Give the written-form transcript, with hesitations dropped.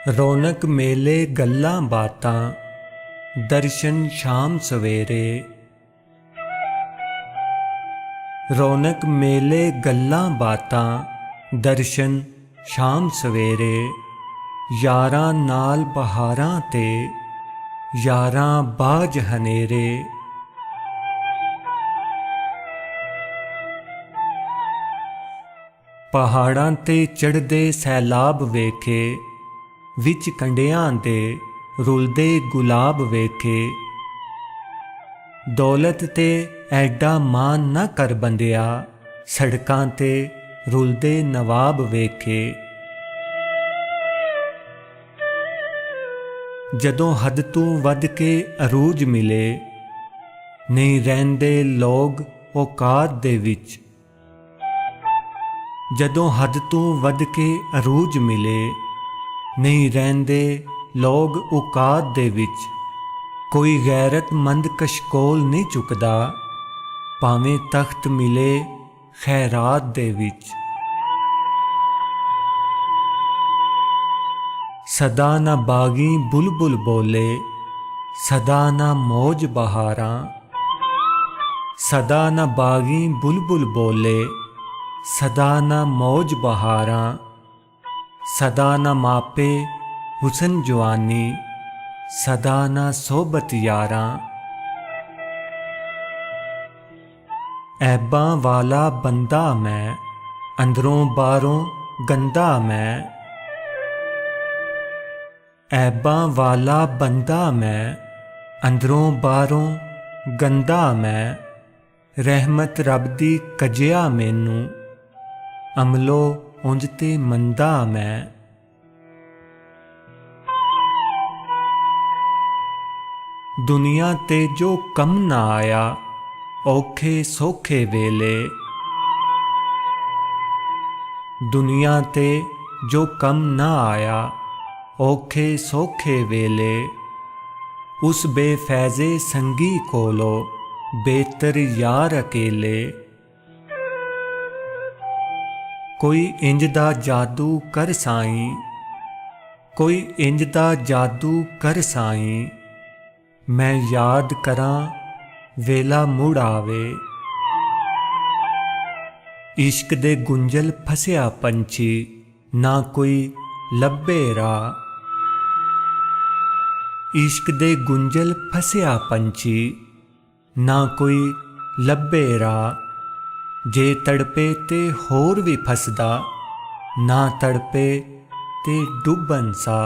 रौनक मेले गल्लां बातां दर्शन शाम सवेरे। रौनक मेले गल्लां बातां दर्शन शाम सवेरे। यारां नाल बहारां ते यारां बाज हनेरे। पहाड़ां ते चढ़दे सैलाब वेखे, विच कंडियां दे रुलदे गुलाब वेखे। दौलत ते ऐडा मान न कर बंदिया, सड़कां ते रुलदे नवाब वेखे। जदों हद तों वध के अरूज मिले, नहीं रहिंदे लोग औकात दे विच। जदों हद तों वध के अरूज मिले, नहीं रहिंदे लोग औकात दे विच। कोई गैरतमंद कशकोल नहीं चुकदा, भावें तख्त मिले खैरात दे विच। सदा ना बागी बुलबुल बोले, सदा ना मौज बहारां। सदा ना बागी बुलबुल बोले, सदा ना मौज बहारां। सदा ना मापे हुसन जवानी, सदा ना सोबत यारां। ऐबां वाला बंदा मैं, अंदरों बाहरों गंदा मैं। ऐबां वाला बंदा मैं, अंदरों बाहरों गंदा मैं। रहमत रब दी कजिया मैनू, अमलो उंज ते मंदा मैं। दुनिया ते जो कम ना आया, औखे सौखे वेले। दुनिया ते जो कम ना आया, औखे सौखे वेले। उस बेफैज़े संगी कोलो, बेहतर यार अकेले। कोई इंज दा जादू कर साईं, कोई इंज दा जादू कर साईं। मैं याद करां वेला मुड़ आवे। इश्क दे गुंजल फसिया पंछी, ना कोई लब्बे राह। इश्क दे गुंजल फसिया पंछी, ना कोई लब्बे राह। जे तड़पे ते होर भी फसदा, ना तड़पे ते डुबन सा।